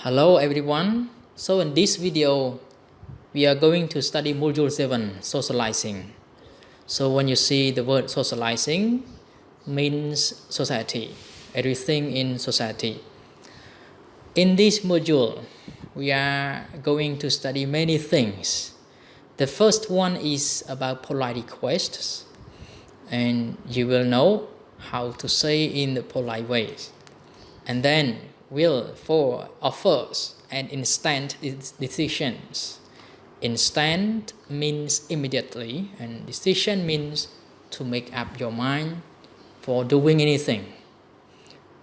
Hello everyone. So in this video we are going to study module 7 socializing. So when you see the word socializing means society, everything in society. In this module we are going to study many things. The first one is about polite requests, and you will know how to say in the polite ways. And then will for offers and instant decisions. Instant means immediately, and decision means to make up your mind for doing anything.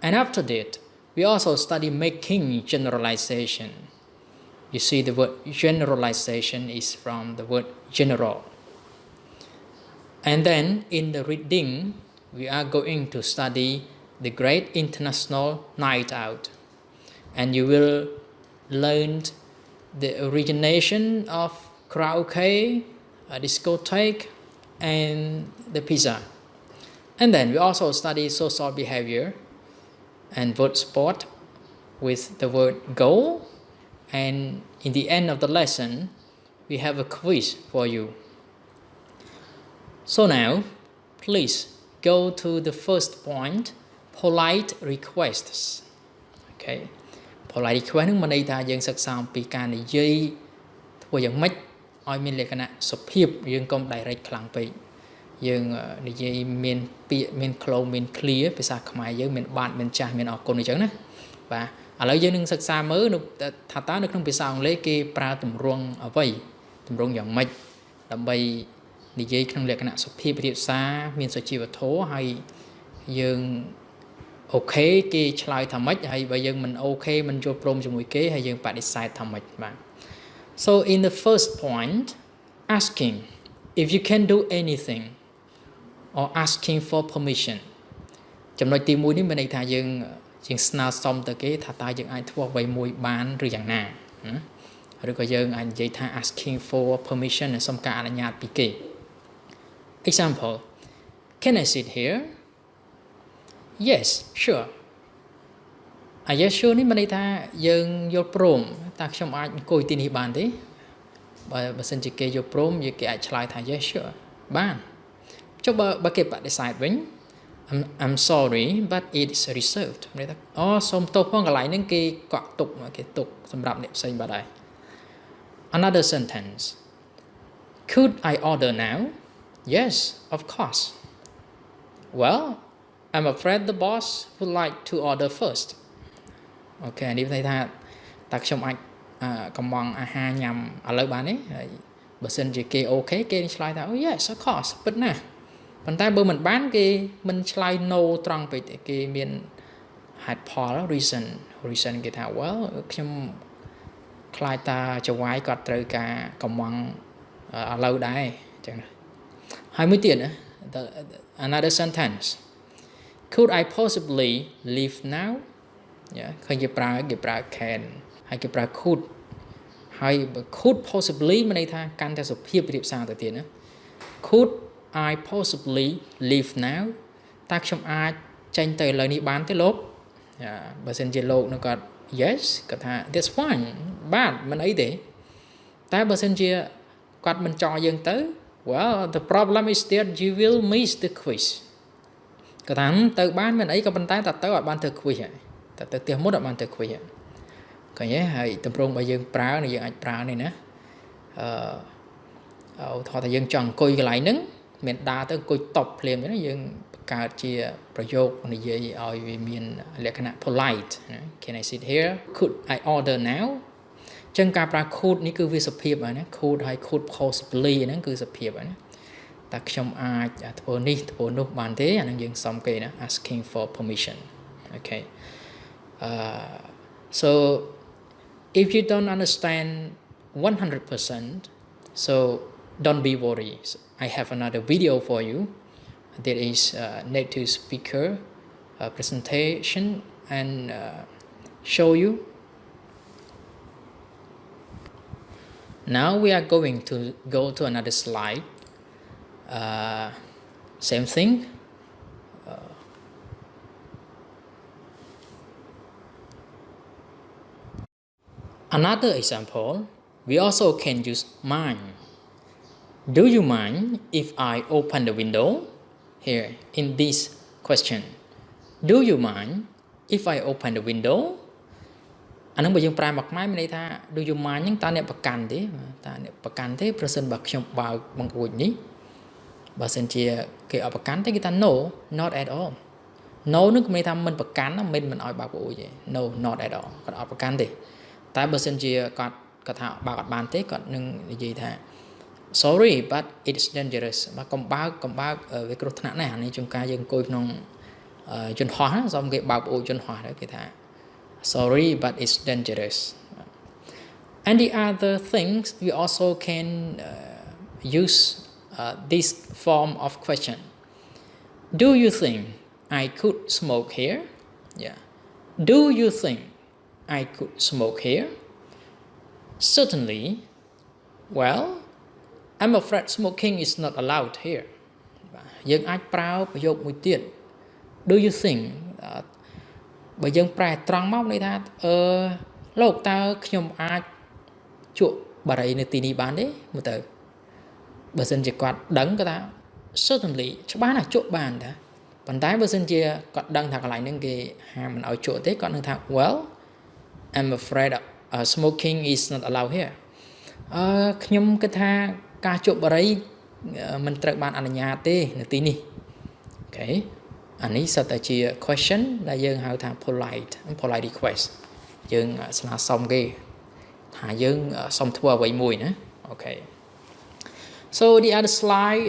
And after that, we also study making generalization. You see, the word generalization is from the word general. And then in the reading, we are going to study the Great International Night Out. And you will learn the origination of karaoke, a discotheque, and the pizza. And then we also study social behavior and word sport with the word go. And in the end of the lesson, we have a quiz for you. So now, please go to the first point, polite requests. Okay. Polite request នឹងមានន័យថាយើងសិក្សាអំពីការនិយាយធ្វើយ៉ាងម៉េចឲ្យមានលក្ខណៈសុភាពយើងកុំ direct ខ្លាំងពេកយើងនិយាយមានពាក្យមានខ្លងមាន clear ភាសាខ្មែរយើងមានបាទមានចាស់មានអរគុណអញ្ចឹងណាបាទឥឡូវយើងនឹងសិក្សាមើលថាតើនៅក្នុងភាសាអង់គ្លេសគេប្រើទម្រង់អ្វីទម្រង់យ៉ាងម៉េចដើម្បីនិយាយក្នុងលក្ខណៈសុភាពរាបសារមានសុជីវធម៌ហើយយើងអូខេគេឆ្លើយថាម៉េចហើយបើយើងមិនអូខេមិនយល់ព្រមជាមួយគេហើយយើងបដិសេធថាម៉េចបាទ So in the first point asking if you can do anything or asking for permission ចំណុចទី1នេះមានន័យថាយើងស្នើសុំទៅគេថាតើយើងអាចធ្វើអ្វីមួយបានឬយ៉ាងណាឬក៏យើងអាចនិយាយថា asking for permission សុំការអនុញ្ញាតពីគេ Example Can I sit here Yes sure yes sure នេះមានន័យថាយើងយល់ព្រមតើខ្ញុំអាចអង្គុយទីនេះបានទេបើសិនជាគេយល់ព្រមគេអាចឆ្លើយថា Yes sure បានចុះបើគេបដិសេធវិញ I'm sorry but it is reserved មានន័យថាសូមទោសផងកន្លែងហ្នឹងគេកក់ទុកគេទុកសម្រាប់អ្នកផ្សេងបាត់ហើយ Another sentence Could I order now Yes of course Well I'm afraid the boss would like to order first អូខេនេះន័យថាតើខ្ញុំអាចកំងអាហារញ៉ាំឥឡូវបានទេហើយបើសិនជាគេអូខេគេនឹងឆ្លើយថា Oh yes of course ពិតណាស់ប៉ុន្តែបើមិនបានគេមិនឆ្លើយ no ត្រង់ពេកទេគេមានហេតុផល reason គេថា well ខ្ញុំខ្លាចតាចវាយគាត់ត្រូវការកំងឥឡូវដែរអញ្ចឹងណាហើយមួយទៀតណា another sentence Could I possibly leave now ឃើញគេប្រើ can ហើយគេប្រើ could ហើយ could possibly មានន័យថាកាន់តែសុភាពរៀបសារទៅទៀតណា Could I possibly leave now តើខ្ញុំអាចចេញទៅឥឡូវនេះបានទេលោកបើសិនជាលោកនឹងគាត់ Yes គាត់ថា That's fine បាទមិនអីទេតែបើសិនជាគាត់មិនចង់យើងទៅ Well the problem is that you will miss the quizគាត់ថាទៅបានមិនអីក៏ប៉ុន្តែតើទៅអត់បានធ្វើ quiz ហើយតើទៅផ្ទះមុនអត់បានធ្វើ quiz ហើយឃើញទេហើយតម្រងបើយើងប្រើនេះយើងអាចប្រើនេះណាឧទាហរណ៍ថាយើងចង់អង្គុយកន្លែងហ្នឹងមានដើរទៅអង្គុយតប់ភ្លាមទេណាយើងបង្កើតជាប្រយោគនិយាយឲ្យវាមានលក្ខណៈ polite ណា Can I sit here Could I order now ចឹងការប្រើ could នេះគឺវាសុភាពហើយណា could ហើយ could possibly ហ្នឹងគឺសុភាពហើយណាតើខ្ញុំអាចធ្វើនេះធ្វើនោះបានទេអាហ្នឹងយើងសុំគេណា asking for permission okay so if you don't understand 100% so don't be worried I have another video for you that is native speaker presentation and show you now we are going to go to another slide same thing Another example, we also can use mind. Do you mind if I open the window? Here in this question, do you mind if I open the window? អានឹងបើយើងប្រែមកខ្មែរមានន័យថា do you mind ហ្នឹងតើអ្នកប្រកាន់ទេតើអ្នកប្រកាន់ទេប្រសិនបើខ្ញុំបើកបង្អួចនេះបើសិនជាគេអត់ប្រកាន់ទេគេថា no not at all no នឹងមានន័យថាមិនប្រកាន់មិនឲ្យបើកបង្អួចទេ no not at all គាត់អត់ប្រកាន់ទេតែបើសិនជាគាត់ថាបើកអត់បានទេគាត់នឹងនិយាយថា sorry but it's dangerous បើកុំបើកវាគ្រោះថ្នាក់ណាស់អានេះជួនកាលយើងអង្គុយក្នុងយន្តហោះសូមគេបើកបង្អួចយន្តហោះទៅគេថា sorry but it's dangerous. And the other things we also can use this form of question. Do you think I could smoke here? Yeah. Do you think I could smoke here? Certainly. Well, I'm afraid smoking is not allowed here. យើងអាចប្រើប្រយោគមួយទៀត Do you think បើយើងប្រែត្រង់មកន័យថាលោកតើខ្ញុំអាចជក់បារីនៅទីនេះបានទេមើលទៅបើសិនជាគាត់ដឹងគាត់ថា certainly ច្បាស់ណាស់ជក់បានតាប៉ុន្តែបើសិនជាគាត់ដឹងថាកន្លែងហ្នឹងគេហាមមិនឲ្យជក់ទេគាត់នឹងថា well I'm afraid smoking is not allowed here ខ្ញុំគិតថាការជក់បារីមិនត្រូវបានអនុញ្ញាតទេនៅទីនេះអូខេអានេះសិតតែជា question ដែលយើងហៅថា polite request យើងស្នើសុំគេថាយើងសុំធ្វើអ្វីមួយណាអូខេ so the other slide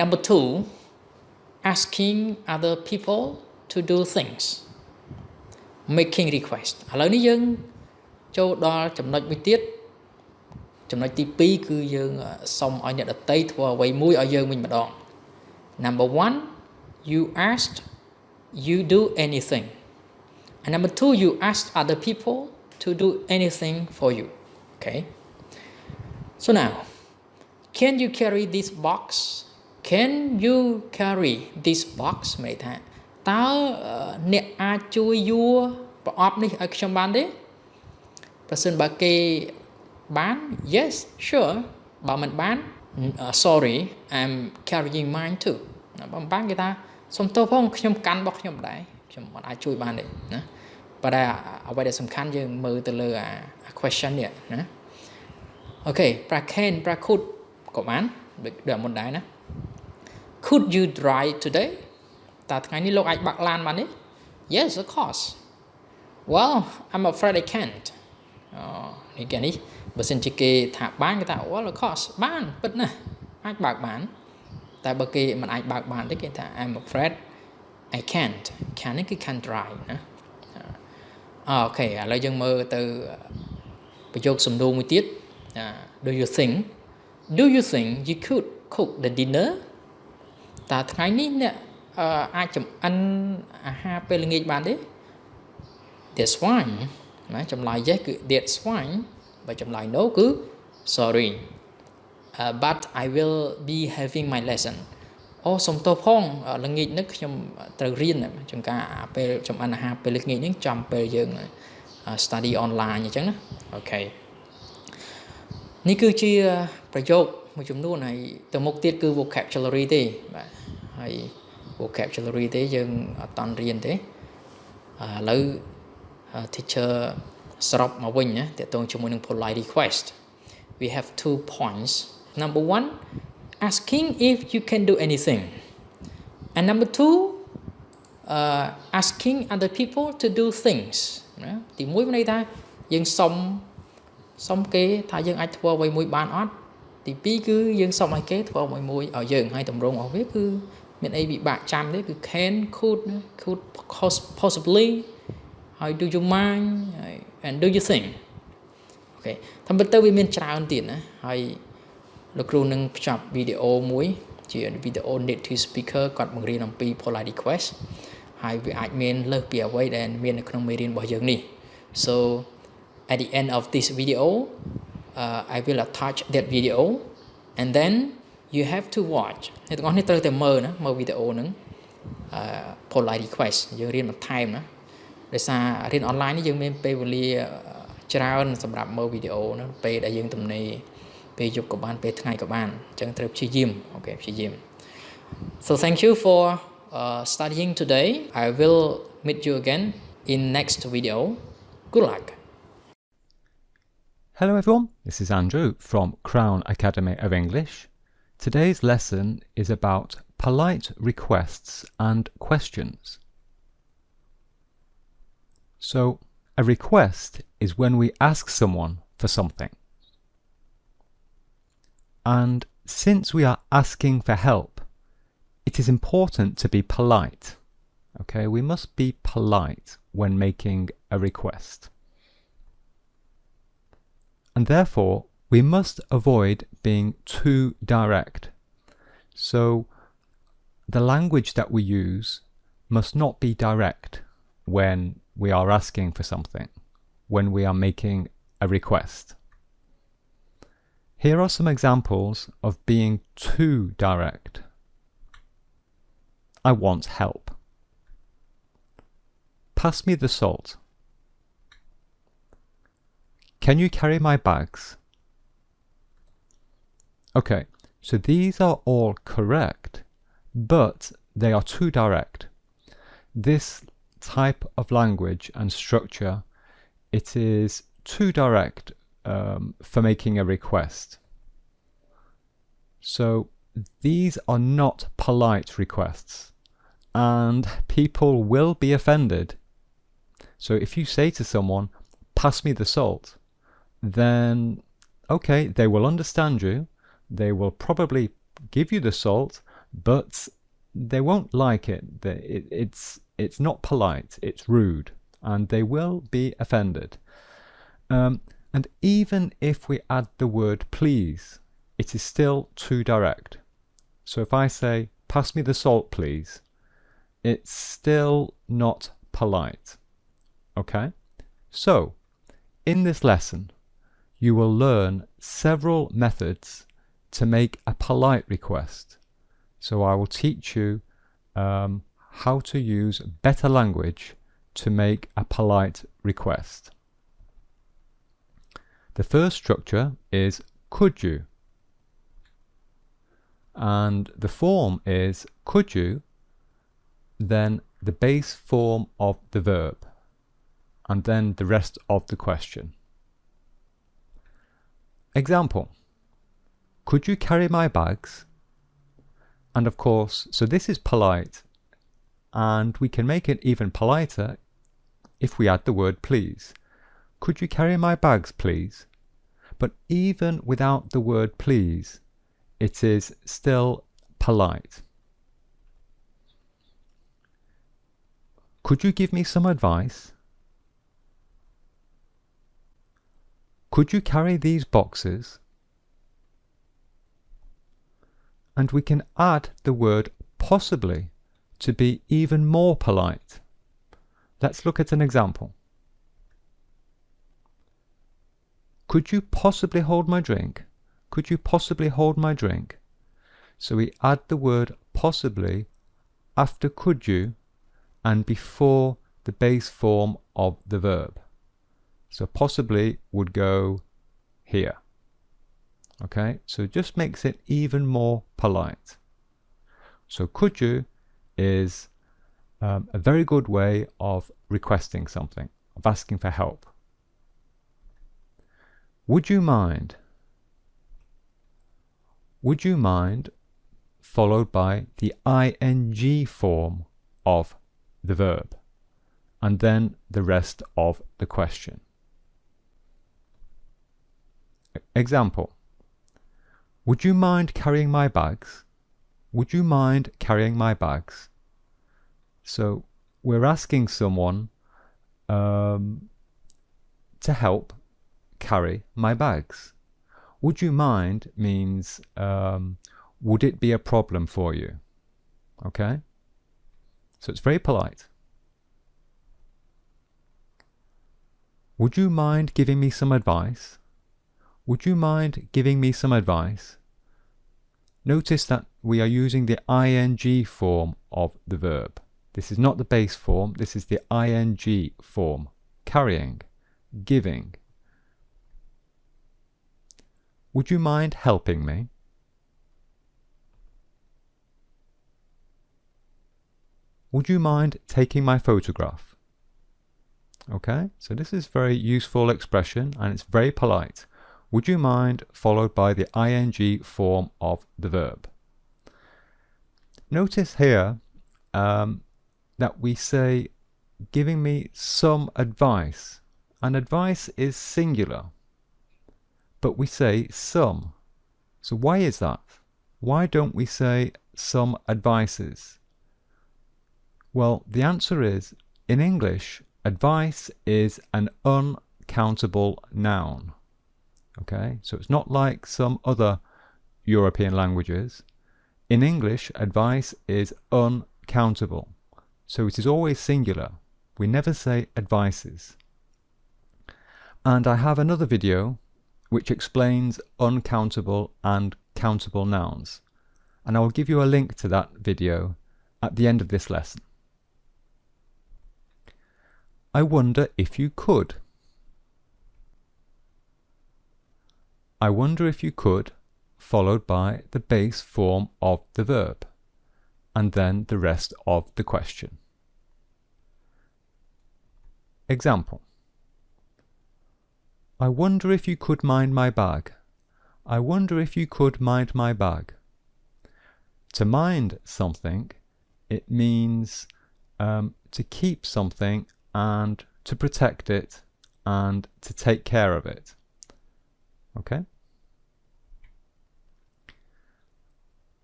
number 2 asking other people to do things making request ឥឡូវនេះយើងចូលដល់ចំណុចមួយទៀតចំណុចទី2គឺយើងសុំឲ្យអ្នកដទៃធ្វើអ្វីមួយឲ្យយើងវិញម្ដង number 1 you asked you do anything and number 2 you asked other people to do anything for you okay so now can you carry this box can you carry this box មានន័យថាតើអ្នកអាចជួយយួរប្រអប់នេះឲ្យខ្ញុំបានទេប្រសិនបើគេបាន yes sure បើមិនបាន sorry I'm carrying mine too បើមិនបានគេថាសុំទោសផងខ្ញុំកាន់របស់ខ្ញុំដែរខ្ញុំមិនអាចជួយបានទេណាប៉ុន្តែអ្វីដែលសំខាន់យើងមើលទៅលើអា question នេះណាអូខេប្រា can ប្រា could ក៏បានដូចមុនដែរណា could you drive today តើថ្ងៃនេះលោកអាចបើកឡានបានទេ yes of course well I'm afraid I can't នេះគេនេះបើសិនជាគេថាបានគេថា well of course បានពិតណាស់អាចបើកបានតែបើគេមិនអាចបើកបានទេគេថា I'm afraid I can't can នេះគឺ can drive ណាអូខេឥឡូវយើងមើលទៅប្រយោគសំណួរមួយទៀត do you think you could cook the dinner តើថ្ងៃនេះអ្នកអាចចម្អិនអាហារពេលល្ងាចបានទេ that's fine ណាចម្លើយ yes គឺ that's fine បើចម្លើយ no គឺ sorry but I will be having my lesson អូសុំទោសផងល្ងាចនេះខ្ញុំត្រូវរៀនចំការពេលចម្អិនអាហារពេលល្ងាចនេះចំពេលយើង study online អញ្ចឹងណាអូខេនេះគឺជាប្រយោគមួយចំនួនហើយទៅមុខទៀតគឺ vocabulary ទេបាទហើយ vocabulary ទេយើងអត់តន់រៀនទេឥឡូវ teacher សរុបមកវិញណាតើតើជាមួយនឹង polite request we have 2 points number 1 asking if you can do anything and number 2 asking other people to do things ណាទី1មានន័យថាយើងសុំគេថាយើងអាចធ្វើអ្វីមួយបានអត់ទី2គឺយើងសុំឲ្យគេធ្វើអ្វីមួយឲ្យយើងហើយតម្រងរបស់វាគឺមានអីវិបាកចាំទេគឺ can could possibly ហើយ do you mind and do you think អូខេតាមពិតទៅវាមានច្រើនទៀតណាហើយលោកគ្រូនឹងបញ្ចប់វីដេអូមួយជាវីដេអូ native speaker គាត់បង្រៀនអំពី polite request ហើយវាអាចមានលើសពីអ្វីដែលមាននៅក្នុងមេរៀនរបស់យើងនេះ so at the end of this video I will attach that video and then you have to watch អ្នកទាំងអស់នេះត្រូវតែមើលណាមើលវីដេអូហ្នឹងpolite request យើងរៀនបន្ថែមណា ដោយសាររៀន online នេះយើងមានពេលវេលាច្រើនសម្រាប់មើលវីដេអូណាពេលដែលយើងទំនេរពេលយប់ក៏បានពេលថ្ងៃក៏បានអញ្ចឹងត្រូវព្យាយាមអូខេព្យាយាម So thank you for studying today. I will meet you again in next video. Good luck. Hello everyone, this is Andrew from Crown Academy of English. Today's lesson is about polite requests and questions. So, a request is when we ask someone for something. And since we are asking for help, it is important to be polite. Okay, we must be polite when making a request. And therefore, we must avoid being too direct. So, the language that we use must not be direct when we are asking for something, when we are making a request. Here are some examples of being too direct. I want help. Pass me the salt. Can you carry my bags? Okay, so these are all correct, but they are too direct. This type of language and structure, it is too direct for making a request. So these are not polite requests, and people will be offended. So if you say to someone, pass me the salt, then okay, they will understand you, they will probably give you the salt, but they won't like it. It's not polite, it's rude, and they will be offended. And even if we add the word please, it is still too direct. So if I say, pass me the salt please, it's still not polite. Okay? So, in this lesson, you will learn several methods to make a polite request. So I will teach you how to use better language to make a polite request. The first structure is could you, and the form is could you, then the base form of the verb, and then the rest of the question. Example, could you carry my bags? And of course, so this is polite, and we can make it even politer if we add the word please. Could you carry my bags, please? But even without the word please, it is still polite. Could you give me some advice? Could you carry these boxes? And we can add the word possibly to be even more polite. Let's look at an example. Could you possibly hold my drink? Could you possibly hold my drink? So we add the word possibly after could you and before the base form of the verb. So possibly would go here. Okay, so it just makes it even more polite. So could you is a very good way of requesting something, of asking for help. Would you mind? Would you mind followed by the ing form of the verb, and then the rest of the question. Example, would you mind carrying my bags? Would you mind carrying my bags? So we're asking someone to help carry my bags. Would you mind means would it be a problem for you? Okay? So it's very polite. Would you mind giving me some advice? Would you mind giving me some advice? Notice that we are using the ing form of the verb. This is not the base form, this is the ing form. Carrying, giving. Would you mind helping me? Would you mind taking my photograph? Okay, so this is very useful expression and it's very polite. Would you mind followed by the ing form of the verb. Notice here that we say giving me some advice, and advice is singular, but we say some. So why is that? Why don't we say some advices? Well, the answer is, in English, advice is an uncountable noun. Okay, so it's not like some other European languages. In English, advice is uncountable. So it is always singular. We never say advices. And I have another video which explains uncountable and countable nouns. And I will give you a link to that video at the end of this lesson. I wonder if you could. I wonder if you could, followed by the base form of the verb, and then the rest of the question. Example. I wonder if you could mind my bag. I wonder if you could mind my bag. To mind something, it means to keep something and to protect it and to take care of it. Okay?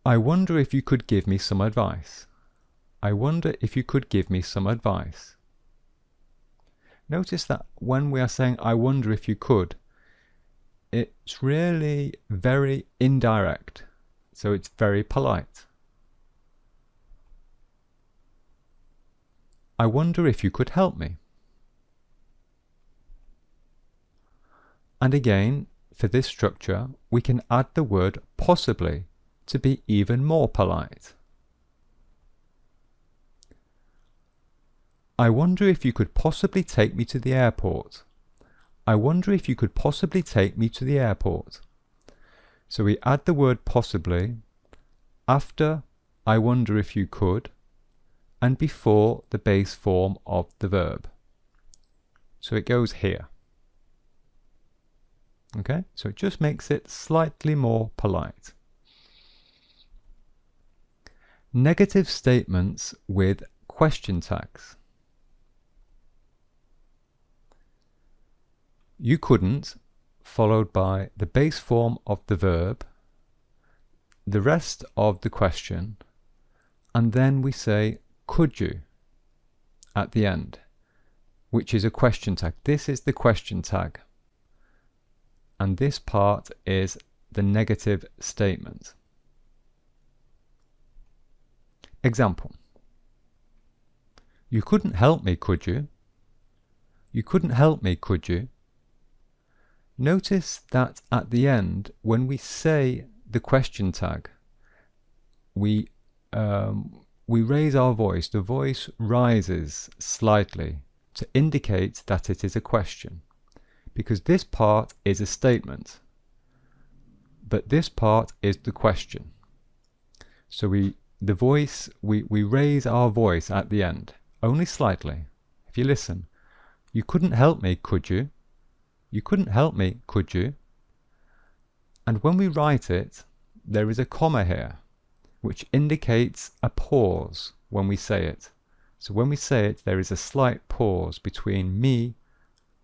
I wonder if you could give me some advice. I wonder if you could give me some advice. Notice that when we are saying I wonder if you could, it's really very indirect, so it's very polite. I wonder if you could help me. And again, for this structure, we can add the word possibly to be even more polite. I wonder if you could possibly take me to the airport. I wonder if you could possibly take me to the airport. So we add the word possibly after I wonder if you could and before the base form of the verb. So it goes here. Okay, so it just makes it slightly more polite. Negative statements with question tags. You couldn't, followed by the base form of the verb, the rest of the question, and then we say could you at the end, which is a question tag. This is the question tag. And this part is the negative statement. Example. You couldn't help me, could you? You couldn't help me, could you? Notice that at the end, when we say the question tag, we raise our voice. The voice rises slightly to indicate that it is a question, because this part is a statement, but this part is the question. So we raise our voice at the end, only slightly. If you listen, you couldn't help me, could you? You couldn't help me, could you? And when we write it, there is a comma here, which indicates a pause when we say it. So when we say it, there is a slight pause between me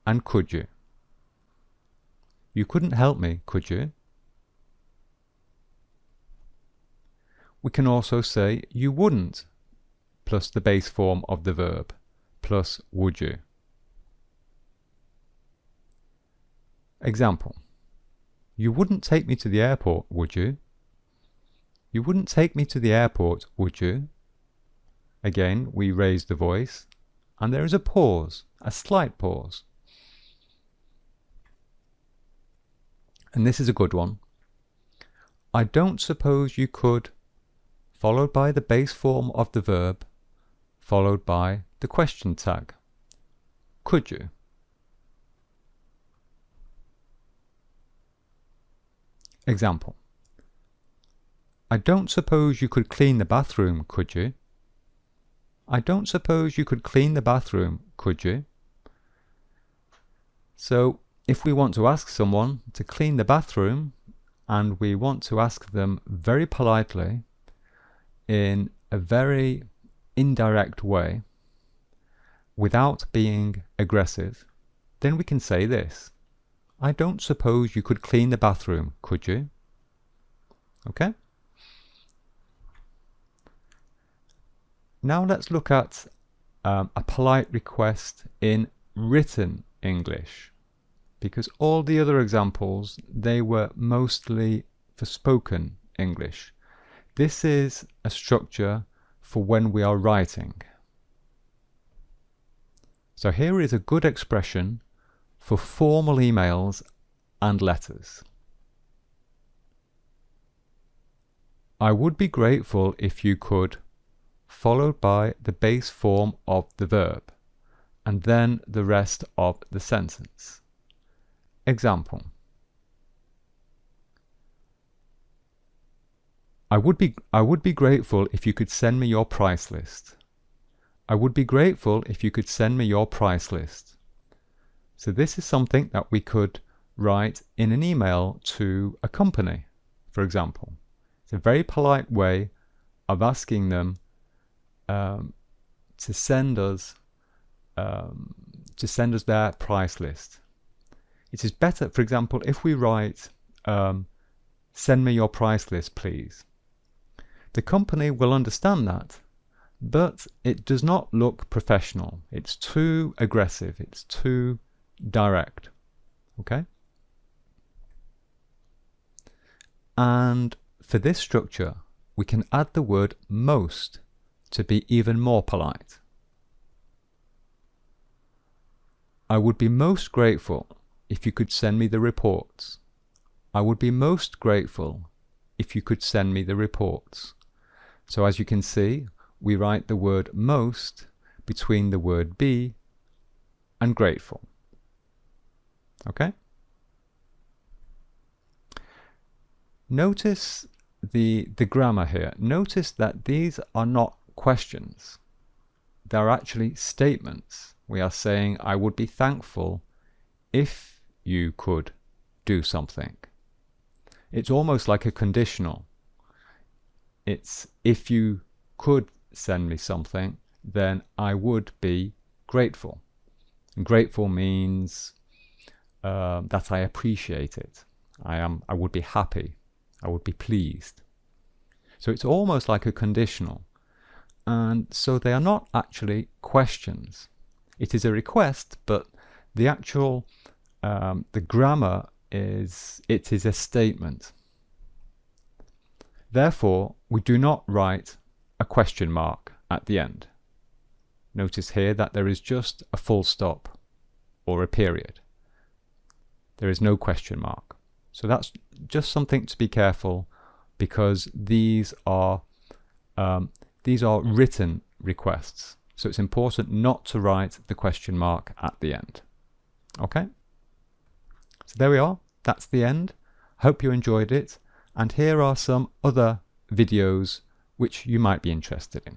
and could you. You couldn't help me, could you? We can also say you wouldn't, plus the base form of the verb, plus would you. Example. You wouldn't take me to the airport, would you? You wouldn't take me to the airport, would you? Again, we raise the voice, and there is a pause, a slight pause. And this is a good one. I don't suppose you could, followed by the base form of the verb, followed by the question tag. Could you? Example. I don't suppose you could clean the bathroom, could you? I don't suppose you could clean the bathroom, could you? So, if we want to ask someone to clean the bathroom, and we want to ask them very politely, in a very indirect way, without being aggressive, then we can say this. I don't suppose you could clean the bathroom, could you? Okay? Now let's look at a polite request in written English, because all the other examples, they were mostly for spoken English. This is a structure for when we are writing. So here is a good expression for formal emails and letters. I would be grateful if you could, followed by the base form of the verb, and then the rest of the sentence. Example. I would be grateful if you could send me your price list. I would be grateful if you could send me your price list. So this is something that we could write in an email to a company, for example. It's a very polite way of asking them to send us their price list. It is better, for example, if we write, send me your price list, please. The company will understand that, but it does not look professional. It's too aggressive. It's too direct. Okay? And for this structure, we can add the word most to be even more polite. I would be most grateful if you could send me the reports. I would be most grateful if you could send me the reports. So as you can see, we write the word most between the word be and grateful. Okay? Notice the grammar here. Notice that these are not questions. They're actually statements. We are saying, I would be thankful if you could do something. It's almost like a conditional. It's if you could send me something, then I would be grateful. And grateful means that I appreciate it. I would be happy. I would be pleased. So it's almost like a conditional. And so they are not actually questions. It is a request, but the actual, the grammar is, it is a statement. Therefore, we do not write a question mark at the end. Notice here that there is just a full stop or a period. There is no question mark. So that's just something to be careful, because these are written requests. So it's important not to write the question mark at the end. Okay? So there we are. That's the end. Hope you enjoyed it. And here are some other videos which you might be interested in.